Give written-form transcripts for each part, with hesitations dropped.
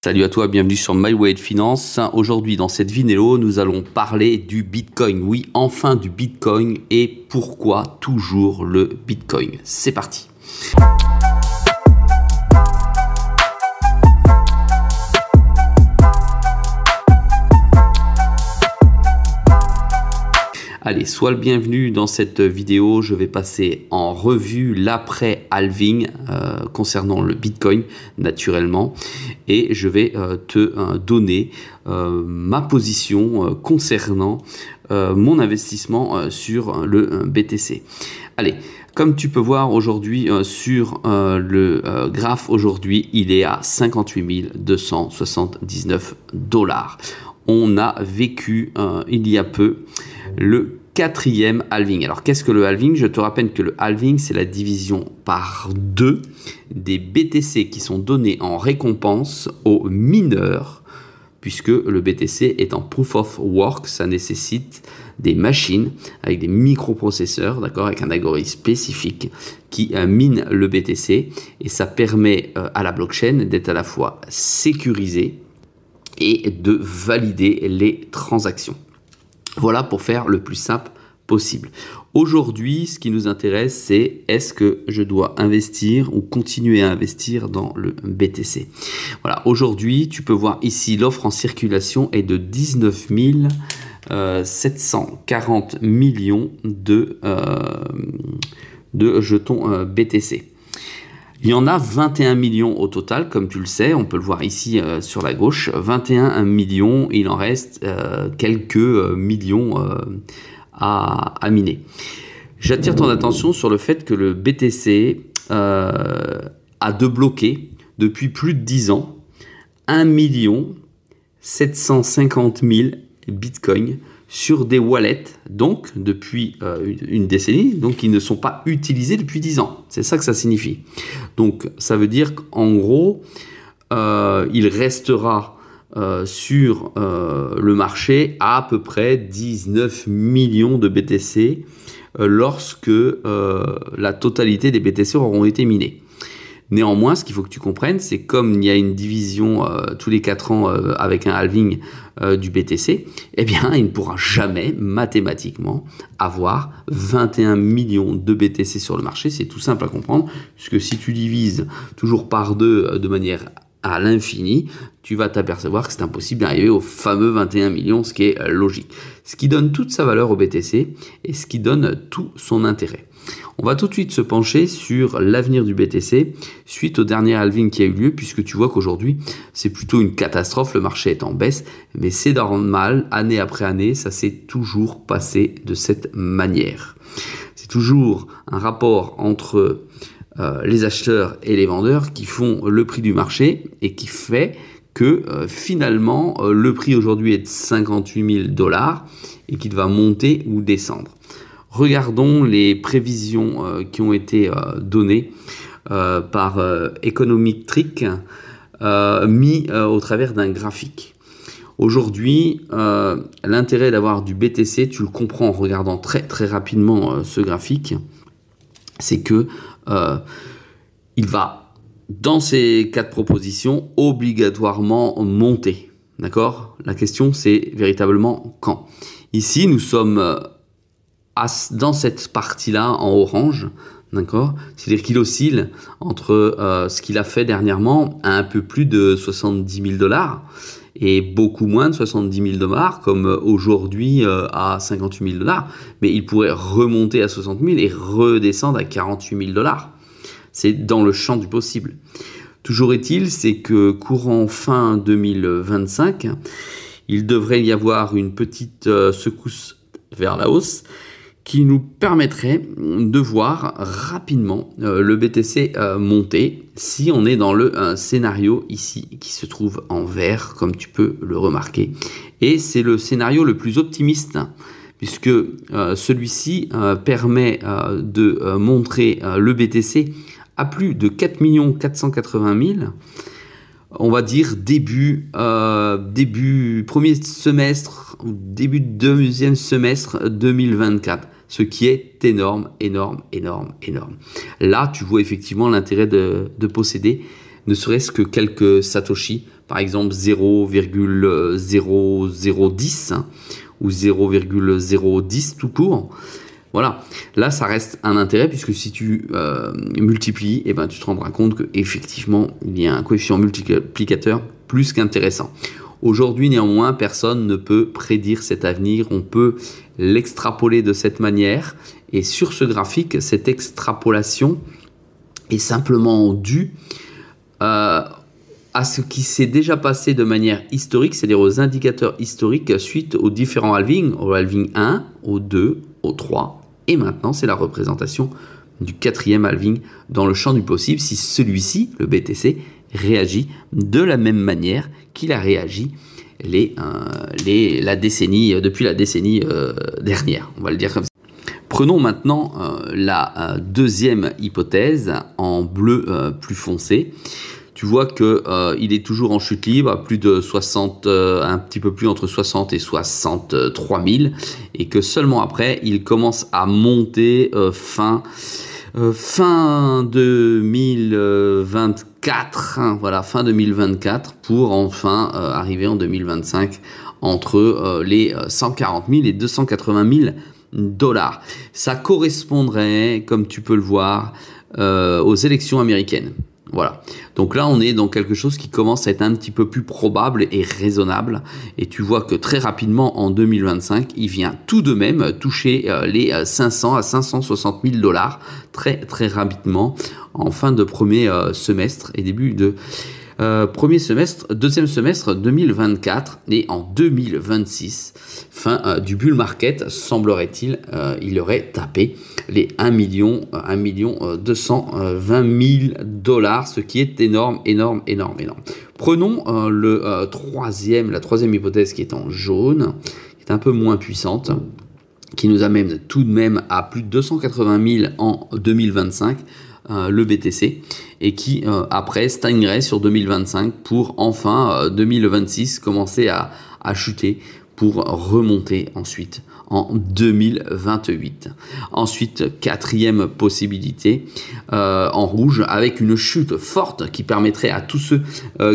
Salut à toi, bienvenue sur My Way de Finance. Aujourd'hui, dans cette vidéo, nous allons parler du Bitcoin. Oui, enfin du Bitcoin et pourquoi toujours le Bitcoin. C'est parti. Allez, sois le bienvenu dans cette vidéo. Je vais passer en revue l'après-halving concernant le Bitcoin, naturellement. Et je vais te donner ma position concernant mon investissement sur le BTC. Allez, comme tu peux voir aujourd'hui sur le graphe, aujourd'hui, il est à 58 279 $. On a vécu il y a peu le quatrième halving. Alors qu'est-ce que le halving? Je te rappelle que le halving, c'est la division par 2 des BTC qui sont donnés en récompense aux mineurs, puisque le BTC est en proof of work, ça nécessite des machines avec des microprocesseurs, d'accord, avec un algorithme spécifique qui mine le BTC, et ça permet à la blockchain d'être à la fois sécurisée et de valider les transactions. Voilà pour faire le plus simple possible. Aujourd'hui, ce qui nous intéresse, c'est est-ce que je dois investir ou continuer à investir dans le BTC. Voilà, aujourd'hui, tu peux voir ici l'offre en circulation est de 19 740 millions de jetons BTC. Il y en a 21 millions au total, comme tu le sais, on peut le voir ici sur la gauche, 21 millions, il en reste quelques millions à miner. J'attire ton attention sur le fait que le BTC a débloqué depuis plus de 10 ans 1 750 000 bitcoins sur des wallets, donc depuis une décennie, donc ils ne sont pas utilisés depuis 10 ans. C'est ça que ça signifie. Donc ça veut dire qu'en gros, il restera sur le marché à peu près 19 millions de BTC lorsque la totalité des BTC auront été minés. Néanmoins, ce qu'il faut que tu comprennes, c'est comme il y a une division tous les 4 ans avec un halving du BTC, eh bien, il ne pourra jamais mathématiquement avoir 21 millions de BTC sur le marché. C'est tout simple à comprendre, puisque si tu divises toujours par 2 de manière à l'infini, tu vas t'apercevoir que c'est impossible d'arriver au fameux 21 millions, ce qui est logique. Ce qui donne toute sa valeur au BTC et ce qui donne tout son intérêt. On va tout de suite se pencher sur l'avenir du BTC suite au dernier halving qui a eu lieu, puisque tu vois qu'aujourd'hui, c'est plutôt une catastrophe, le marché est en baisse, mais c'est normal, année après année, ça s'est toujours passé de cette manière. C'est toujours un rapport entre les acheteurs et les vendeurs qui font le prix du marché et qui fait que finalement, le prix aujourd'hui est de 58 000 $ et qu'il va monter ou descendre. Regardons les prévisions qui ont été données par Econometric mis au travers d'un graphique. Aujourd'hui, l'intérêt d'avoir du BTC, tu le comprends en regardant très rapidement ce graphique, c'est que il va, dans ces 4 propositions, obligatoirement monter. D'accord? La question, c'est véritablement quand. Ici, nous sommes dans cette partie-là en orange, d'accord? C'est-à-dire qu'il oscille entre ce qu'il a fait dernièrement à un peu plus de 70 000 $ et beaucoup moins de 70 000 $, comme aujourd'hui à 58 000 $. Mais il pourrait remonter à 60 000 et redescendre à 48 000 $. C'est dans le champ du possible. Toujours est-il, c'est que courant fin 2025, il devrait y avoir une petite secousse vers la hausse qui nous permettrait de voir rapidement le BTC monter si on est dans le scénario ici qui se trouve en vert, comme tu peux le remarquer. Et c'est le scénario le plus optimiste, puisque celui-ci permet de montrer le BTC à plus de 4 480 000, on va dire début premier semestre, début deuxième semestre 2024. Ce qui est énorme. Là, tu vois effectivement l'intérêt de posséder ne serait-ce que quelques Satoshi par exemple 0,0010 ou 0,010 tout court. Voilà, là ça reste un intérêt puisque si tu multiplies, eh ben, tu te rendras compte qu'effectivement il y a un coefficient multiplicateur plus qu'intéressant. Aujourd'hui néanmoins, personne ne peut prédire cet avenir, on peut l'extrapoler de cette manière et sur ce graphique, cette extrapolation est simplement due à ce qui s'est déjà passé de manière historique, c'est-à-dire aux indicateurs historiques suite aux différents halvings, au halving 1, au 2, au 3, et maintenant c'est la représentation du 4e halving dans le champ du possible si celui-ci, le BTC, réagit de la même manière qu'il a réagi depuis la décennie dernière, on va le dire comme ça. Prenons maintenant la deuxième hypothèse en bleu plus foncé. Tu vois qu'il est toujours en chute libre à plus de 60, un petit peu plus entre 60 et 63 000 et que seulement après il commence à monter fin 2024, hein, voilà, fin 2024 pour enfin arriver en 2025 entre les 140 000 et 280 000 dollars. Ça correspondrait, comme tu peux le voir, aux élections américaines. Voilà, donc là on est dans quelque chose qui commence à être un petit peu plus probable et raisonnable et tu vois que très rapidement en 2025 il vient tout de même toucher les 500 à 560 000 dollars très rapidement en fin de premier semestre et début de deuxième semestre 2024 et en 2026, fin du bull market, semblerait-il, il aurait tapé les 1 220 000 dollars, ce qui est énorme. Prenons la troisième hypothèse qui est en jaune, qui est un peu moins puissante, qui nous amène tout de même à plus de 280 000 en 2025, le BTC, et qui après stagnerait sur 2025 pour enfin 2026 commencer à chuter pour remonter ensuite en 2028. Ensuite, quatrième possibilité en rouge avec une chute forte qui permettrait à tous ceux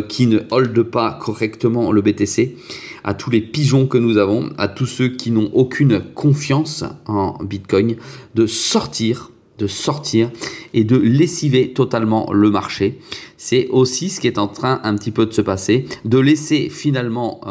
qui ne holdent pas correctement le BTC, à tous les pigeons que nous avons, à tous ceux qui n'ont aucune confiance en Bitcoin, de sortir et de lessiver totalement le marché. C'est aussi ce qui est en train un petit peu de se passer, de laisser finalement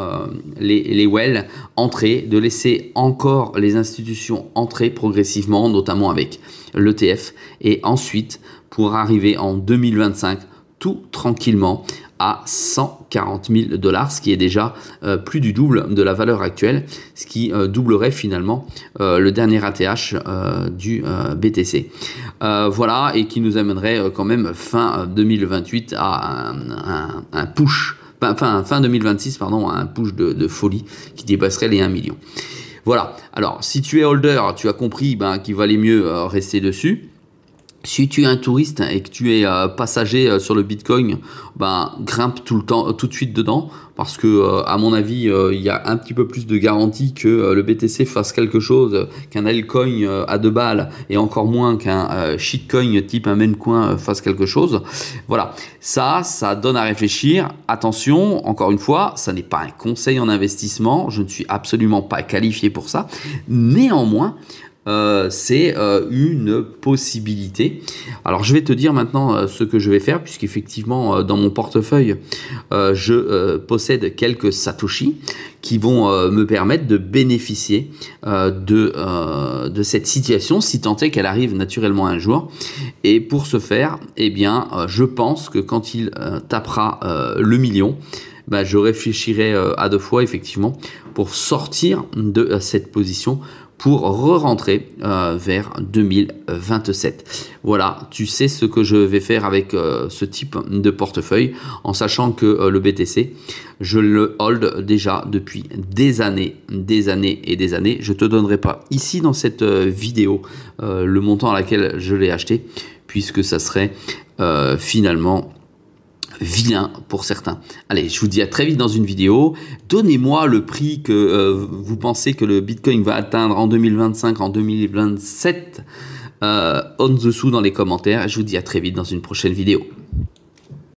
les whales entrer, de laisser encore les institutions entrer progressivement, notamment avec l'ETF, et ensuite pour arriver en 2025 tout tranquillement à 140 000 dollars, ce qui est déjà plus du double de la valeur actuelle, ce qui doublerait finalement le dernier ATH du BTC. Voilà, et qui nous amènerait quand même fin 2028 à un push, fin 2026, pardon, à un push de folie qui dépasserait les 1 million. Voilà, alors si tu es holder, tu as compris qu'il valait mieux rester dessus. Si tu es un touriste et que tu es passager sur le Bitcoin, grimpe tout de suite dedans, parce que à mon avis, il y a un petit peu plus de garantie que le BTC fasse quelque chose, qu'un altcoin à 2 balles, et encore moins qu'un shitcoin type un memecoin fasse quelque chose. Voilà, ça donne à réfléchir. Attention, encore une fois, ça n'est pas un conseil en investissement, je ne suis absolument pas qualifié pour ça. Néanmoins, c'est une possibilité. Alors je vais te dire maintenant ce que je vais faire, puisqu'effectivement dans mon portefeuille je possède quelques Satoshi qui vont me permettre de bénéficier de cette situation, si tant est qu'elle arrive naturellement un jour. Et pour ce faire, eh bien je pense que quand il tapera le million, je réfléchirai à 2 fois effectivement pour sortir de cette position, pour re-rentrer vers 2027. Voilà, tu sais ce que je vais faire avec ce type de portefeuille, en sachant que le BTC, je le hold déjà depuis des années. Je te donnerai pas ici dans cette vidéo le montant à laquelle je l'ai acheté, puisque ça serait finalement vilain pour certains. Allez, je vous dis à très vite dans une vidéo. Donnez-moi le prix que vous pensez que le Bitcoin va atteindre en 2025, en 2027, en dessous dans les commentaires. Je vous dis à très vite dans une prochaine vidéo.